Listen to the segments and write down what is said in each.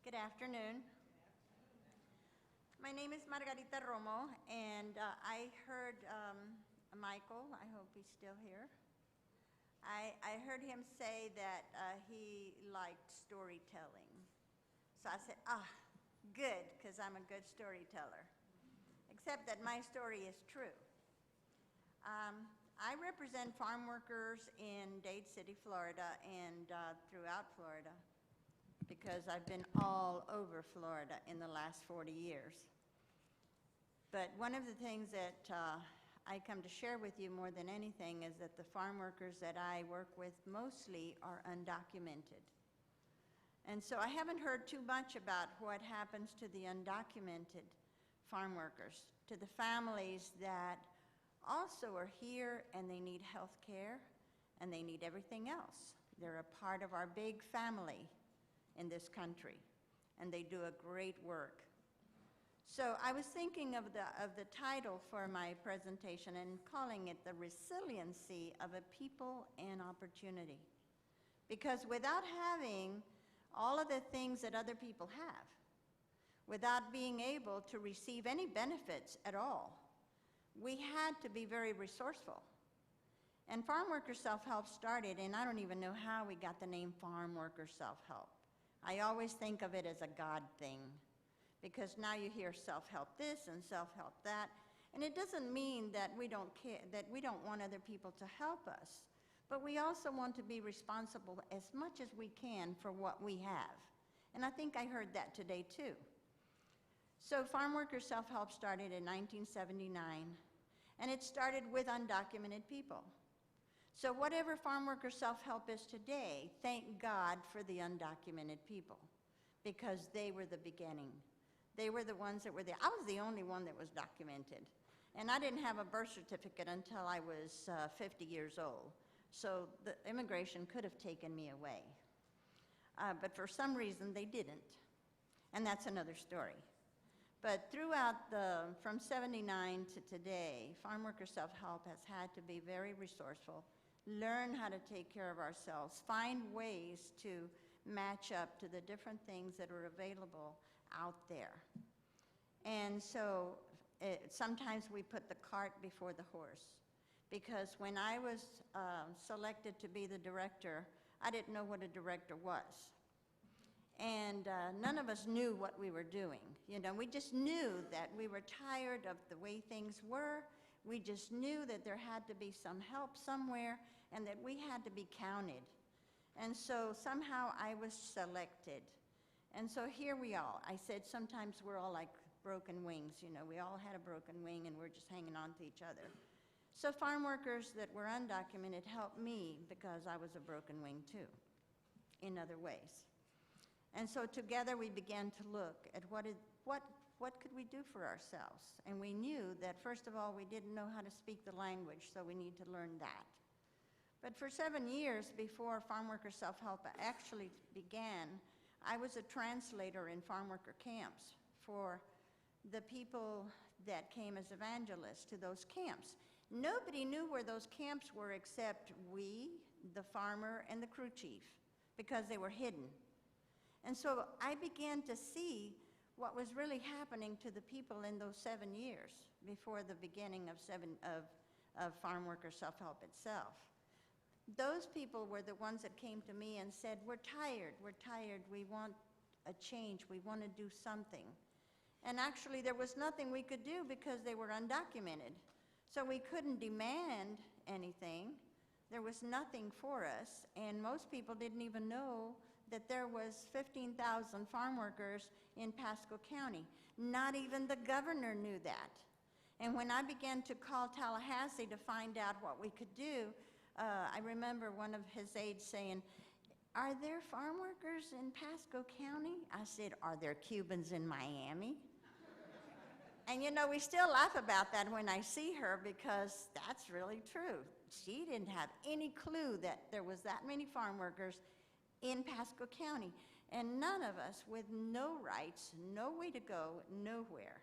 Good afternoon. My name is Margarita Romo, and I heard Michael, I hope he's still here. I heard him say that he liked storytelling. So I said, good, because I'm a good storyteller. Except that my story is true. I represent farm workers in Dade City, Florida, and throughout Florida, because I've been all over Florida in the last 40 years. But one of the things that I come to share with you more than anything is that the farm workers that I work with mostly are undocumented. And so I haven't heard too much about what happens to the undocumented farm workers, to the families that also are here and they need health care and they need everything else. They're a part of our big family in this country, and they do a great work. So I was thinking of the title for my presentation and calling it The Resiliency of a People and Opportunity. Because without having all of the things that other people have, without being able to receive any benefits at all, we had to be very resourceful. And Farmworkers Self-Help started, and I don't even know how we got the name Farmworkers Self-Help. I always think of it as a God thing, because now you hear self-help this and self-help that, and it doesn't mean that we don't care, that we don't want other people to help us, but we also want to be responsible as much as we can for what we have. And I think I heard that today too. So Farmworkers Self-Help started in 1979, and it started with undocumented people. So whatever Farmworkers Self-Help is today, thank God for the undocumented people, because they were the beginning. They were the ones that were there. I was the only one that was documented, and I didn't have a birth certificate until I was 50 years old. So the immigration could have taken me away. But for some reason, they didn't, and that's another story. But throughout from 79 to today, Farmworkers Self-Help has had to be very resourceful, learn how to take care of ourselves, find ways to match up to the different things that are available out there. And so sometimes we put the cart before the horse, because when I was selected to be the director, I didn't know what a director was. And none of us knew what we were doing. You know, we just knew that we were tired of the way things were. We just knew that there had to be some help somewhere and that we had to be counted. And so somehow I was selected. And so here we are. I said sometimes we're all like broken wings. You know, we all had a broken wing and we're just hanging on to each other. So farm workers that were undocumented helped me because I was a broken wing too, in other ways. And so together we began to look at what could we do for ourselves. And we knew that first of all, we didn't know how to speak the language, so we need to learn that. But for 7 years before Farmworkers Self-Help actually began, I was a translator in farm worker camps for the people that came as evangelists to those camps. Nobody knew where those camps were except we, the farmer, and the crew chief, because they were hidden. And so I began to see what was really happening to the people in those 7 years before the beginning of Farmworkers Self-Help itself. Those people were the ones that came to me and said, we're tired, we want a change, we want to do something. And actually there was nothing we could do because they were undocumented. So we couldn't demand anything. There was nothing for us, and most people didn't even know that there was 15,000 farm workers in Pasco County. Not even the governor knew that. And when I began to call Tallahassee to find out what we could do, I remember one of his aides saying, are there farm workers in Pasco County? I said, are there Cubans in Miami? And you know, we still laugh about that when I see her, because that's really true. She didn't have any clue that there was that many farm workers in Pasco County, and none of us with no rights, no way to go, nowhere.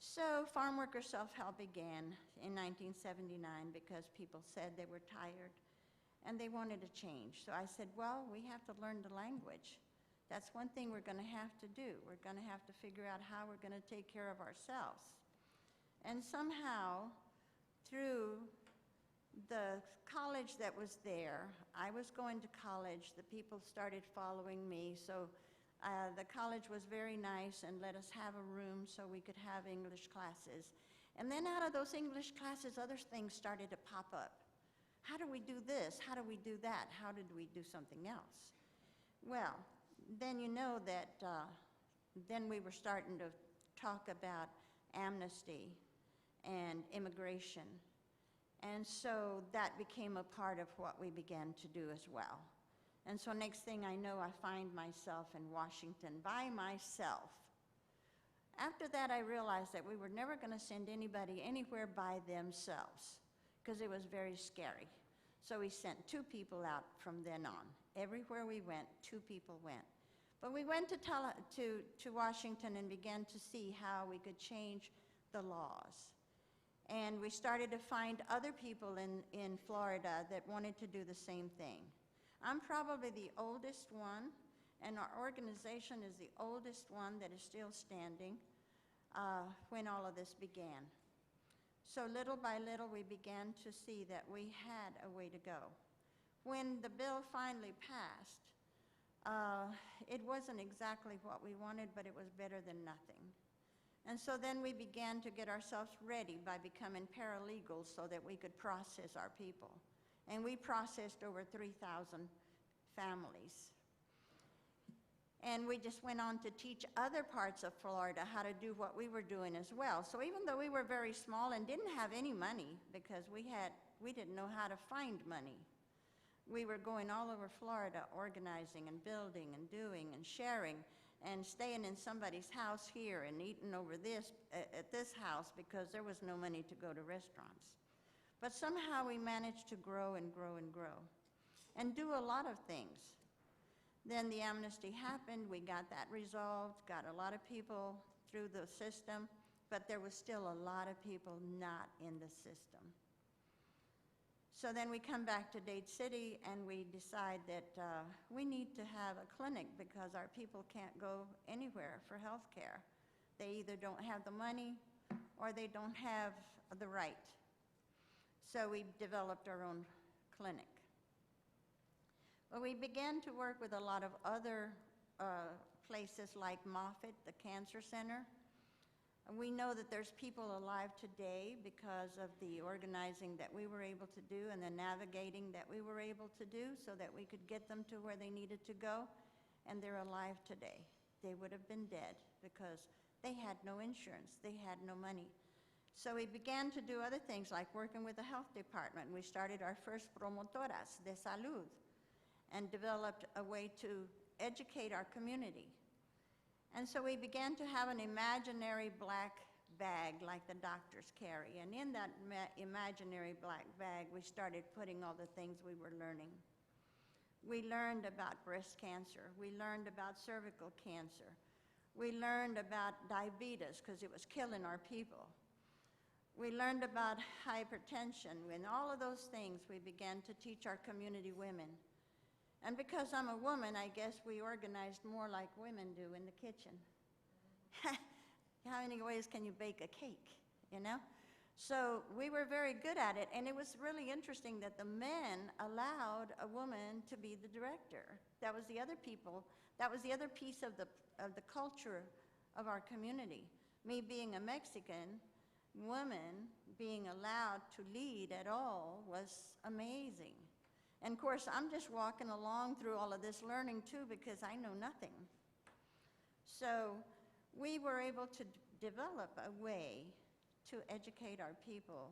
So Farmworkers Self-Help began in 1979 because people said they were tired and they wanted a change. So I said, well, we have to learn the language That's one thing we're going to have to do. We're going to have to figure out how we're going to take care of ourselves. And somehow, through the college that was there, I was going to college, the people started following me, so the college was very nice and let us have a room so we could have English classes. And then out of those English classes, other things started to pop up. How do we do this? How do we do that? How did we do something else? Well, then you know that then we were starting to talk about amnesty and immigration. And so that became a part of what we began to do as well. And so next thing I know, I find myself in Washington by myself. After that, I realized that we were never going to send anybody anywhere by themselves because it was very scary. So we sent 2 people out from then on. Everywhere we went, 2 people went. But we went to Washington and began to see how we could change the laws. And we started to find other people in Florida that wanted to do the same thing. I'm probably the oldest one, and our organization is the oldest one that is still standing when all of this began. So little by little, we began to see that we had a way to go. When the bill finally passed, it wasn't exactly what we wanted, but it was better than nothing. And so then we began to get ourselves ready by becoming paralegals so that we could process our people. And we processed over 3,000 families. And we just went on to teach other parts of Florida how to do what we were doing as well. So even though we were very small and didn't have any money, because we didn't know how to find money, we were going all over Florida organizing and building and doing and sharing and staying in somebody's house here and eating over this at this house because there was no money to go to restaurants. But somehow we managed to grow and grow and grow and do a lot of things. Then the amnesty happened, we got that resolved, got a lot of people through the system, but there was still a lot of people not in the system. So then we come back to Dade City and we decide that we need to have a clinic because our people can't go anywhere for health care. They either don't have the money or they don't have the right. So we developed our own clinic. Well, we began to work with a lot of other places like Moffitt, the Cancer Center. We know that there's people alive today because of the organizing that we were able to do and the navigating that we were able to do so that we could get them to where they needed to go, and they're alive today. They would have been dead because they had no insurance, they had no money. So we began to do other things like working with the health department. We started our first promotoras de salud and developed a way to educate our community. And so we began to have an imaginary black bag like the doctors carry. And in that imaginary black bag, we started putting all the things we were learning. We learned about breast cancer. We learned about cervical cancer. We learned about diabetes because it was killing our people. We learned about hypertension. And all of those things we began to teach our community women. And because I'm a woman, I guess we organized more like women do in the kitchen. How many ways can you bake a cake, you know? So we were very good at it, and it was really interesting that the men allowed a woman to be the director. That was the other piece of the culture of our community. Me being a Mexican woman, being allowed to lead at all was amazing. And of course, I'm just walking along through all of this learning too because I know nothing. So we were able to develop a way to educate our people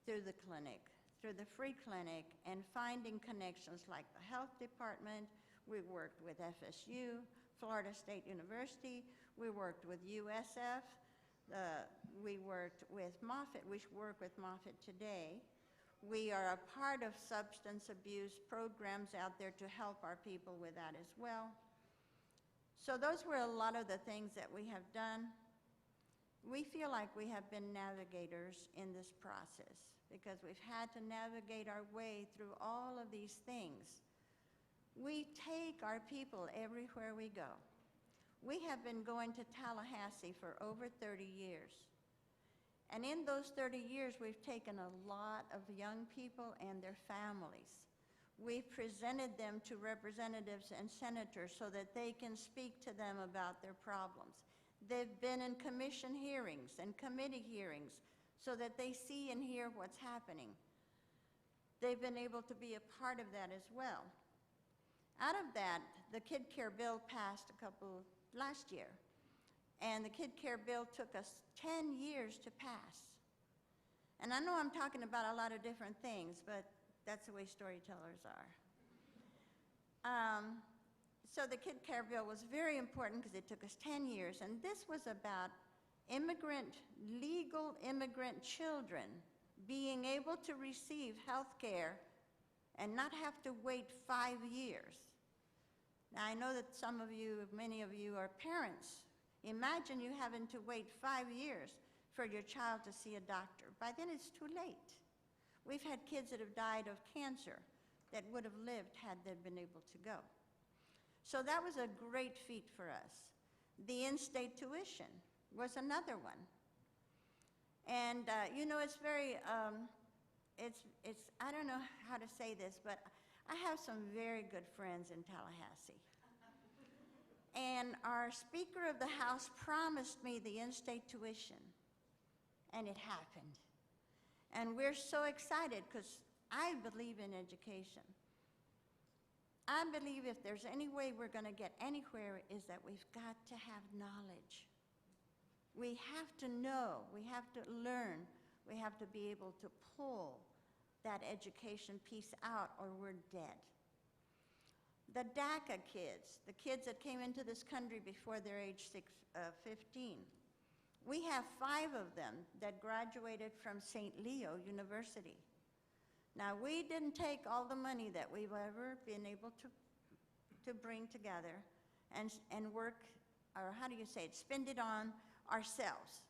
through the clinic, through the free clinic, and finding connections like the health department. We worked with FSU, Florida State University. We worked with USF. We worked with Moffitt. We work with Moffitt today. We are a part of substance abuse programs out there to help our people with that as well. So those were a lot of the things that we have done. We feel like we have been navigators in this process because we've had to navigate our way through all of these things. We take our people everywhere we go. We have been going to Tallahassee for over 30 years. And in those 30 years, we've taken a lot of young people and their families. We've presented them to representatives and senators so that they can speak to them about their problems. They've been in commission hearings and committee hearings so that they see and hear what's happening. They've been able to be a part of that as well. Out of that, the Kid Care Bill passed last year. And the Kid Care Bill took us 10 years to pass. And I know I'm talking about a lot of different things, but that's the way storytellers are. So the Kid Care Bill was very important because it took us 10 years, and this was about legal immigrant children being able to receive health care and not have to wait 5 years. Now, I know that many of you are parents. Imagine you having to wait 5 years for your child to see a doctor. By then, it's too late. We've had kids that have died of cancer that would have lived had they been able to go. So that was a great feat for us. The in-state tuition was another one. And you know, it's very, I don't know how to say this, but I have some very good friends in Tallahassee. And our Speaker of the House promised me the in-state tuition, and it happened. And we're so excited because I believe in education. I believe if there's any way we're going to get anywhere is that we've got to have knowledge. We have to know, we have to learn, we have to be able to pull that education piece out or we're dead. The DACA kids, the kids that came into this country before their age 15, we have 5 of them that graduated from St. Leo University. Now, we didn't take all the money that we've ever been able to bring together and work, or how do you say it, spend it on ourselves,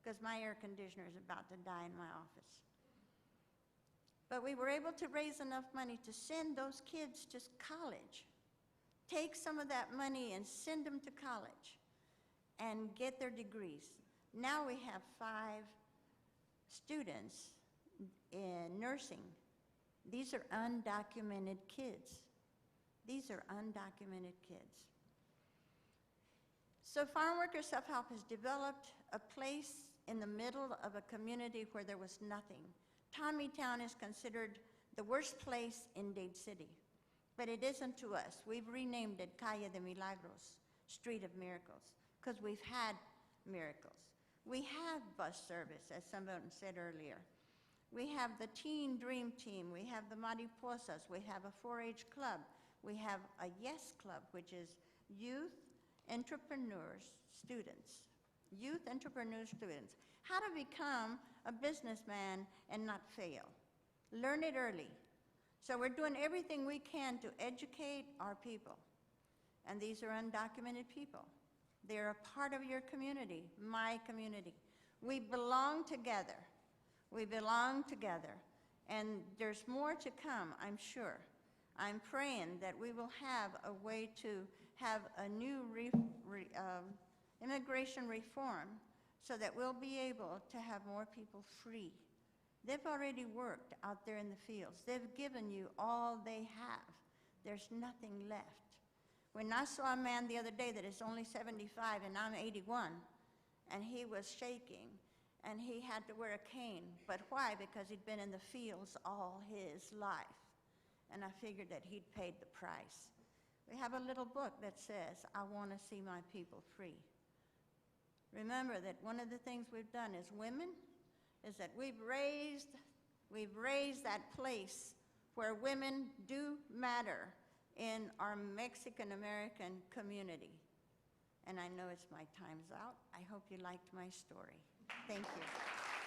because my air conditioner is about to die in my office. But we were able to raise enough money to send those kids to college, take some of that money and send them to college and get their degrees. Now we have 5 students in nursing. These are undocumented kids. These are undocumented kids. So Farmworkers Self-Help has developed a place in the middle of a community where there was nothing. Tommytown is considered the worst place in Dade City, but it isn't to us. We've renamed it Calle de Milagros, Street of Miracles, because we've had miracles. We have bus service, as someone said earlier. We have the Teen Dream Team. We have the Mariposas. We have a 4-H club. We have a YES Club, which is Youth Entrepreneurs Students. Youth Entrepreneur Students. How to become a businessman and not fail. Learn it early. So we're doing everything we can to educate our people. And these are undocumented people. They're a part of your community, my community. We belong together. We belong together. And there's more to come, I'm sure. I'm praying that we will have a way to have a new immigration reform so that we'll be able to have more people free. They've already worked out there in the fields. They've given you all they have. There's nothing left. When I saw a man the other day that is only 75 and I'm 81, and he was shaking, and he had to wear a cane. But why? Because he'd been in the fields all his life. And I figured that he'd paid the price. We have a little book that says, I want to see my people free. Remember that one of the things we've done as women is that we've raised that place where women do matter in our Mexican-American community. And I know it's my time's out. I hope you liked my story. Thank you.